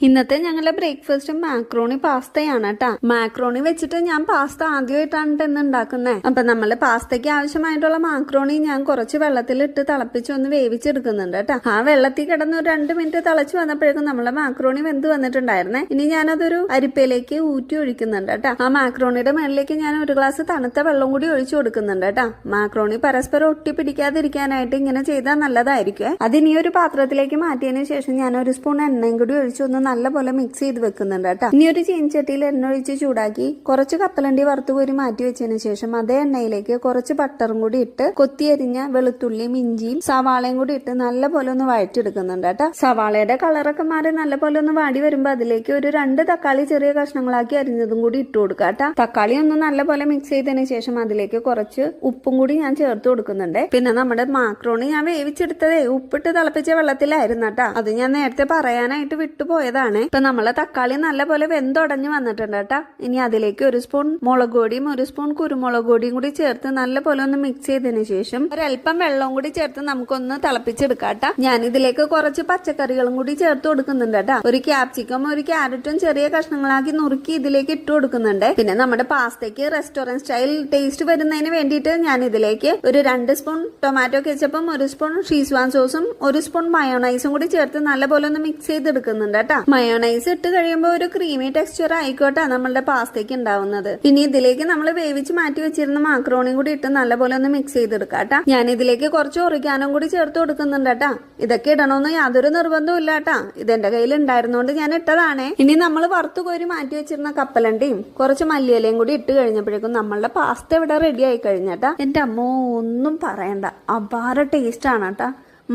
ഇന്നത്തെ ഞങ്ങളുടെ breakfast macaroni പാസ്തയാണ് കേട്ടാ. മാക്രോണി വെച്ചിട്ട് ഞാൻ പാസ്ത ആദ്യമായിട്ടാണ് ഇന്ന് ഉണ്ടാക്കുന്നത്. അപ്പൊ നമ്മള് പാസ്തയ്ക്ക് ആവശ്യമായിട്ടുള്ള മാക്രോണി ഞാൻ കുറച്ച് വെള്ളത്തിലിട്ട് തിളപ്പിച്ച് ഒന്ന് വേവിച്ചെടുക്കുന്നുണ്ട് കേട്ടാ. ആ വെള്ളത്തിൽ കിടന്ന് ഒരു 2 മിനിറ്റ് തിളച്ച് വന്നപ്പോഴേക്കും നമ്മളെ മാക്രോണി വെന്ത് വന്നിട്ടുണ്ടായിരുന്നേ. ഇനി ഞാനതൊരു അരിപ്പയിലേക്ക് ഊറ്റി ഒഴിക്കുന്നുണ്ട് കേട്ടാ. ആ മാക്രോണിയുടെ മേളിലേക്ക് ഞാൻ ഒരു ഗ്ലാസ് തണുത്ത വെള്ളം കൂടി ഒഴിച്ചു കൊടുക്കുന്നുണ്ട് കേട്ടാ. മാക്രോണി പരസ്പരം ഒട്ടി പിടിക്കാതിരിക്കാനായിട്ട് ഇങ്ങനെ ചെയ്താൽ നല്ലതായിരിക്കും. അതിനി ഒരു പാത്രത്തിലേക്ക് മാറ്റിയതിനു ശേഷം ഞാൻ ഒരു സ്പൂൺ എണ്ണയും കൂടി ഒഴിച്ചു ഒന്ന് നല്ലപോലെ മിക്സ് ചെയ്ത് വെക്കുന്നുണ്ട് കേട്ടോ. ഇനി ഒരു ചീനച്ചട്ടിയിൽ എണ്ണ ഒഴിച്ച് ചൂടാക്കി കുറച്ച് കപ്പലണ്ടി വറുത്ത് കോരി മാറ്റി വെച്ചതിന് ശേഷം അതേ എണ്ണയിലേക്ക് കുറച്ച് ബട്ടറും കൂടി ഇട്ട് കൊത്തിയരിഞ്ഞ വെളുത്തുള്ളിയും ഇഞ്ചിയും സവാളയും കൂടി ഇട്ട് നല്ലപോലെ ഒന്ന് വഴറ്റിയെടുക്കുന്നുണ്ട് കേട്ടോ. സവാളയുടെ കളറൊക്കെ മാറി നല്ലപോലെ ഒന്ന് വാടി വരുമ്പോൾ അതിലേക്ക് ഒരു 2 തക്കാളി ചെറിയ കഷ്ണങ്ങളാക്കി അരിഞ്ഞതും കൂടി ഇട്ട് കൊടുക്കുക കേട്ടോ. തക്കാളി ഒന്ന് നല്ലപോലെ മിക്സ് ചെയ്തതിന് ശേഷം അതിലേക്ക് കുറച്ച് ഉപ്പും കൂടി ഞാൻ ചേർത്ത് കൊടുക്കുന്നുണ്ട്. പിന്നെ നമ്മുടെ മാക്രോണി ഞാൻ വേവിച്ചെടുത്തതേ ഉപ്പിട്ട് തിളപ്പിച്ച വെള്ളത്തിലായിരുന്നു കേട്ടോ. അത് ഞാൻ നേരത്തെ പറയാനായിട്ട് വിട്ടുപോയതാണ്. ഇപ്പൊ നമ്മളെ തക്കാളി നല്ലപോലെ വെന്തുടഞ്ഞു വന്നിട്ടുണ്ട് കേട്ടാ. ഇനി അതിലേക്ക് ഒരു സ്പൂൺ മുളക് പൊടിയും ഒരു സ്പൂൺ കുരുമുളക് പൊടിയും കൂടി ചേർത്ത് നല്ലപോലെ ഒന്ന് മിക്സ് ചെയ്തതിനു ശേഷം ഒരല്പം വെള്ളവും കൂടി ചേർത്ത് നമുക്കൊന്ന് തിളപ്പിച്ചെടുക്കാട്ടാ. ഞാൻ ഇതിലേക്ക് കുറച്ച് പച്ചക്കറികളും കൂടി ചേർത്ത് കൊടുക്കുന്നുണ്ട് കേട്ടാ. ഒരു ക്യാപ്സിക്കം ഒരു ക്യാരറ്റും ചെറിയ കഷ്ണങ്ങളാക്കി നുറുക്കി ഇതിലേക്ക് ഇട്ട് കൊടുക്കുന്നുണ്ട്. പിന്നെ നമ്മുടെ പാസ്തയ്ക്ക് റെസ്റ്റോറന്റ് സ്റ്റൈൽ ടേസ്റ്റ് വരുന്നതിന് വേണ്ടിയിട്ട് ഞാൻ ഇതിലേക്ക് ഒരു 2 സ്പൂൺ ടൊമാറ്റോ കെച്ചപ്പും ഒരു സ്പൂൺ ഷീസ്വാൻ സോസും ഒരു സ്പൂൺ മയോണൈസും കൂടി ചേർത്ത് നല്ലപോലെ ഒന്ന് മിക്സ് ചെയ്തെടുക്കുന്നുണ്ട് കേട്ടാ. മയോണൈസ് ഇട്ട് കഴിയുമ്പോൾ ഒരു ക്രീമി ടെക്സ്ചർ ആയിക്കോട്ടെ നമ്മളുടെ പാസ്തയ്ക്ക് ഉണ്ടാവുന്നത്. ഇനി ഇതിലേക്ക് നമ്മൾ വേവിച്ച് മാറ്റി വെച്ചിരുന്ന മാക്രോണിയും കൂടി ഇട്ട് നല്ലപോലെ ഒന്ന് മിക്സ് ചെയ്തെടുക്കാട്ടാ. ഞാൻ ഇതിലേക്ക് കുറച്ച് ഒറിഗാനും കൂടി ചേർത്ത് കൊടുക്കുന്നുണ്ട് കേട്ടാ. ഇതൊക്കെ ഇടണമെന്ന് യാതൊരു നിർബന്ധവും ഇല്ല കേട്ടാ. ഇതെന്റെ കയ്യിൽ ഉണ്ടായിരുന്നോണ്ട് ഞാൻ ഇട്ടതാണേ. ഇനി നമ്മൾ വറുത്തു കോരി മാറ്റി വെച്ചിരുന്ന കപ്പലണ്ടിയും കുറച്ച് മല്ലിയിലയും കൂടി ഇട്ട് കഴിഞ്ഞപ്പോഴേക്കും നമ്മളുടെ പാസ്ത ഇവിടെ റെഡി ആയി കഴിഞ്ഞാട്ടാ. എന്റെ അമ്മോ ഒന്നും പറയണ്ട, അപാര ടേസ്റ്റ് ആണ് കേട്ടാ.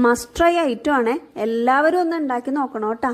മസ്റ്റ് ട്രൈ ഐറ്റം ആണേ. എല്ലാവരും ഒന്ന് ഉണ്ടാക്കി നോക്കണം കേട്ടാ.